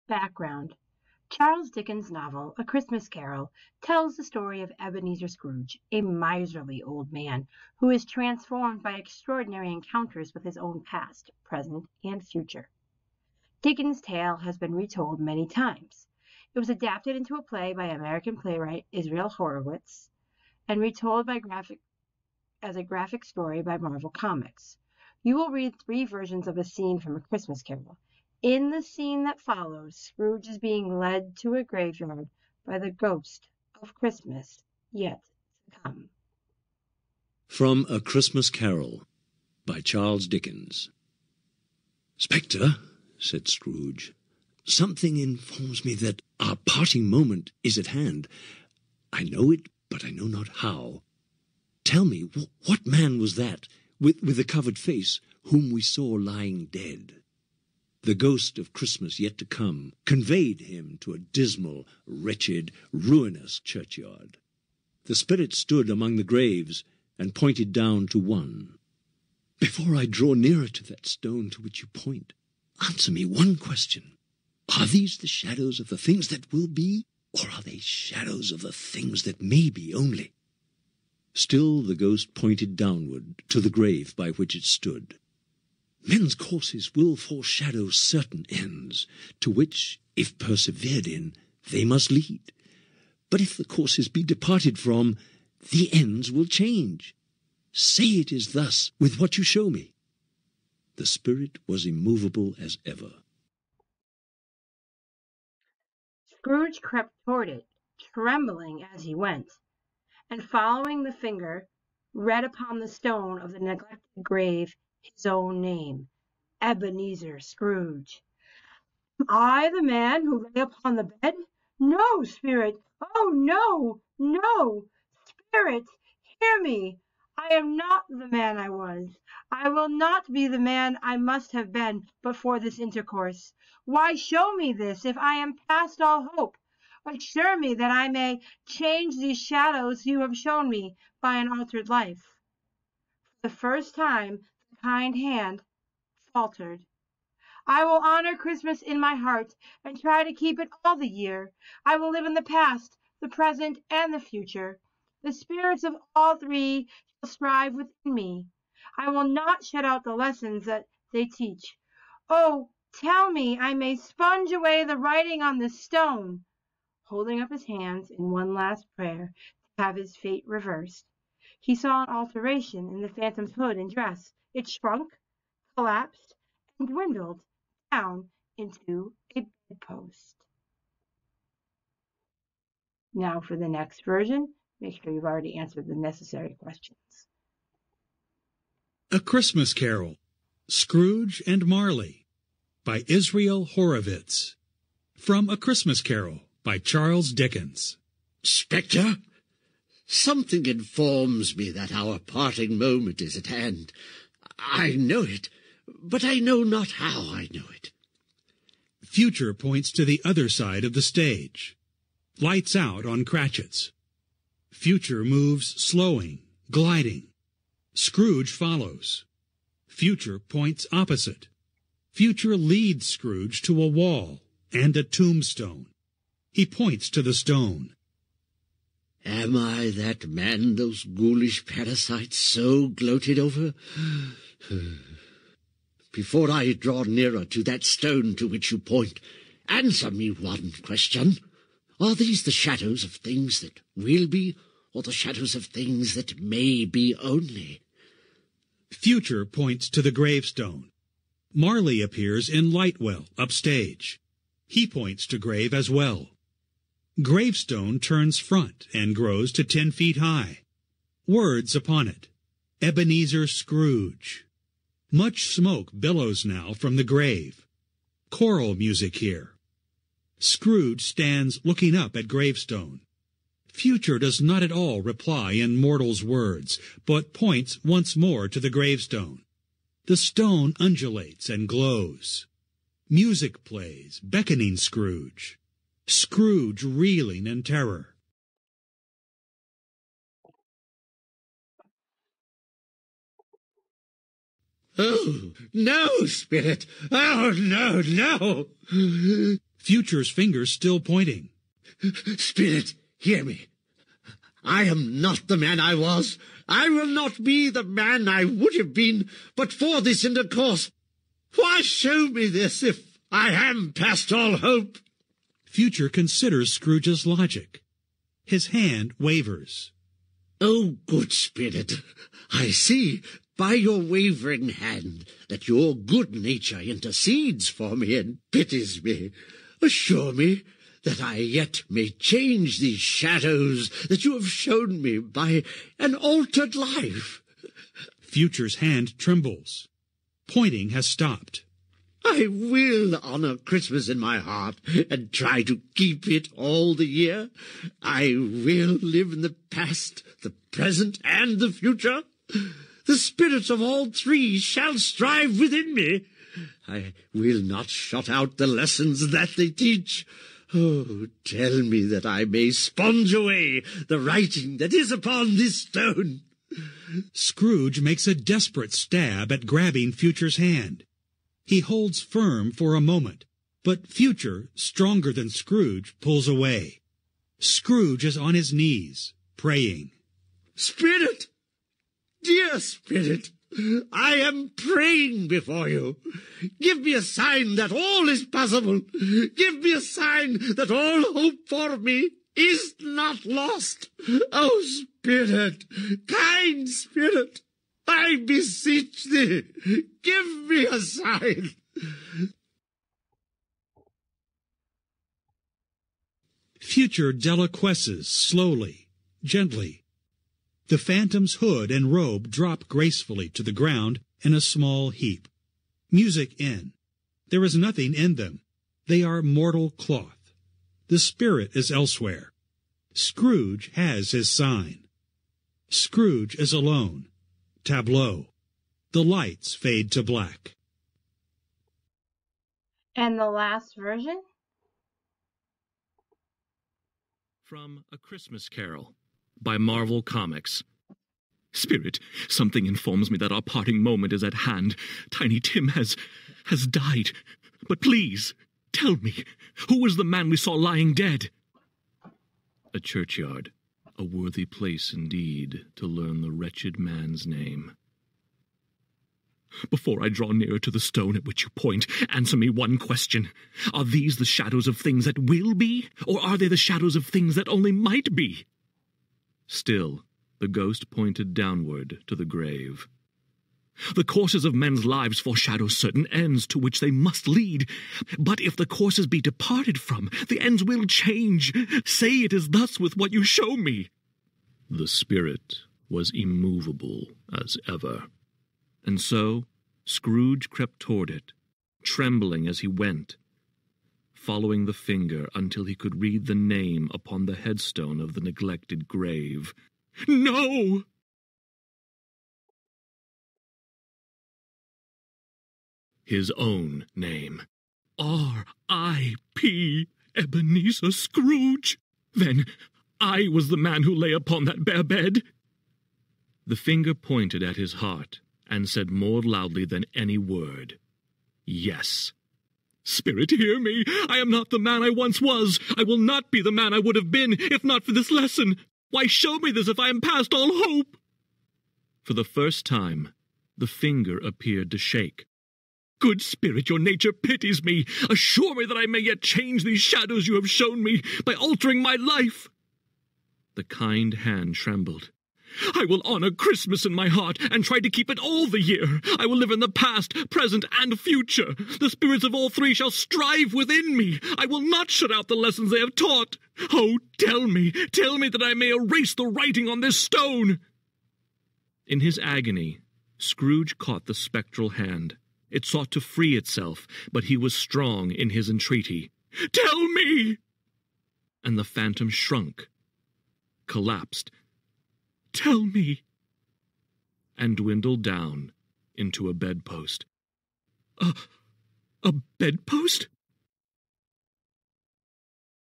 Background. Charles Dickens' novel, A Christmas Carol, tells the story of Ebenezer Scrooge, a miserly old man who is transformed by extraordinary encounters with his own past, present, and future. Dickens' tale has been retold many times. It was adapted into a play by American playwright Israel Horovitz and retold as a graphic story by Marvel Comics. You will read 3 versions of a scene from A Christmas Carol. In the scene that follows, Scrooge is being led to a graveyard by the ghost of Christmas yet to come. From A Christmas Carol by Charles Dickens. "Spectre," said Scrooge, "something informs me that our parting moment is at hand. I know it, but I know not how. Tell me, what man was that, with the covered face, whom we saw lying dead?" The ghost of Christmas yet to come conveyed him to a dismal, wretched, ruinous churchyard. The spirit stood among the graves and pointed down to one. "Before I draw nearer to that stone to which you point, answer me one question. Are these the shadows of the things that will be, or are they shadows of the things that may be only?" Still the ghost pointed downward to the grave by which it stood. "Men's courses will foreshadow certain ends, to which, if persevered in, they must lead. But if the courses be departed from, the ends will change. Say it is thus with what you show me." The spirit was immovable as ever. Scrooge crept toward it, trembling as he went, and following the finger, read upon the stone of the neglected grave his own name, Ebenezer Scrooge. "Am I the man who lay upon the bed? No, spirit! Oh, no, no! Spirit, hear me! I am not the man I was. I will not be the man I must have been but for this intercourse. Why show me this, if I am past all hope? Assure me that I may change these shadows you have shown me by an altered life." For the first time, the kind hand faltered. "I will honor Christmas in my heart and try to keep it all the year. I will live in the past, the present, and the future. The spirits of all 3 shall strive within me. I will not shut out the lessons that they teach. Oh, tell me I may sponge away the writing on this stone," holding up his hands in one last prayer to have his fate reversed. He saw an alteration in the phantom's hood and dress. It shrunk, collapsed, and dwindled down into a bedpost. Now for the next version. Make sure you've already answered the necessary questions. A Christmas Carol, Scrooge and Marley, by Israel Horovitz. From A Christmas Carol, by Charles Dickens. "Spectre, something informs me that our parting moment is at hand. I know it, but I know not how I know it." Future points to the other side of the stage. Lights out on Cratchits. Future moves slowing, gliding. Scrooge follows. Future points opposite. Future leads Scrooge to a wall and a tombstone. He points to the stone. "Am I that man those ghoulish parasites so gloated over? Before I draw nearer to that stone to which you point, answer me one question. Are these the shadows of things that will be, or the shadows of things that may be only?" Future points to the gravestone. Marley appears in Lightwell, upstage. He points to grave as well. Gravestone turns front and grows to 10 feet high. Words upon it. Ebenezer Scrooge. Much smoke billows now from the grave. Choral music here. Scrooge stands looking up at gravestone. Future does not at all reply in mortal's words, but points once more to the gravestone. The stone undulates and glows. Music plays, beckoning Scrooge. Scrooge reeling in terror. "Oh, no, spirit! Oh, no, no! Future's fingers still pointing. Spirit, hear me. I am not the man I was. I will not be the man I would have been but for this intercourse. Why show me this if I am past all hope? Future considers Scrooge's logic. His hand wavers. Oh, good Spirit, I see by your wavering hand that your good nature intercedes for me and pities me. Assure me that I yet may change these shadows that you have shown me by an altered life. Future's hand trembles. Pointing has stopped. I will honor Christmas in my heart and try to keep it all the year. I will live in the past, the present, and the future. The spirits of all three shall strive within me. I will not shut out the lessons that they teach. Oh, tell me that I may sponge away the writing that is upon this stone. Scrooge makes a desperate stab at grabbing Future's hand. He holds firm for a moment, but Future, stronger than Scrooge, pulls away. Scrooge is on his knees, praying. Spirit! Dear Spirit! I am praying before you. Give me a sign that all is possible. Give me a sign that all hope for me is not lost. Oh, Spirit, kind Spirit, I beseech thee, give me a sign. Future deliquesces slowly, gently. The phantom's hood and robe drop gracefully to the ground in a small heap. Music in. There is nothing in them. They are mortal cloth. The spirit is elsewhere. Scrooge has his sign. Scrooge is alone. Tableau. The lights fade to black. And the last version? From A Christmas Carol by Marvel Comics. Spirit, something informs me that our parting moment is at hand. Tiny Tim has died. But please, tell me, who was the man we saw lying dead? A churchyard, a worthy place indeed to learn the wretched man's name. Before I draw nearer to the stone at which you point, answer me one question. Are these the shadows of things that will be, or are they the shadows of things that only might be? Still, the ghost pointed downward to the grave. The courses of men's lives foreshadow certain ends to which they must lead. But if the courses be departed from, the ends will change. Say it is thus with what you show me. The spirit was immovable as ever. And so Scrooge crept toward it, trembling as he went, following the finger until he could read the name upon the headstone of the neglected grave. No! His own name. R.I.P. Ebenezer Scrooge. Then I was the man who lay upon that bare bed. The finger pointed at his heart and said more loudly than any word, yes. Spirit, hear me. I am not the man I once was. I will not be the man I would have been, if not for this lesson. Why show me this if I am past all hope? For the first time, the finger appeared to shake. Good Spirit, your nature pities me. Assure me that I may yet change these shadows you have shown me by altering my life. The kind hand trembled. I will honor Christmas in my heart and try to keep it all the year. I will live in the past, present, and future. The spirits of all three shall strive within me. I will not shut out the lessons they have taught. Oh, tell me that I may erase the writing on this stone. In his agony, Scrooge caught the spectral hand. It sought to free itself, but he was strong in his entreaty. Tell me! And the phantom shrunk, collapsed. Tell me! And dwindled down into a bedpost. A bedpost?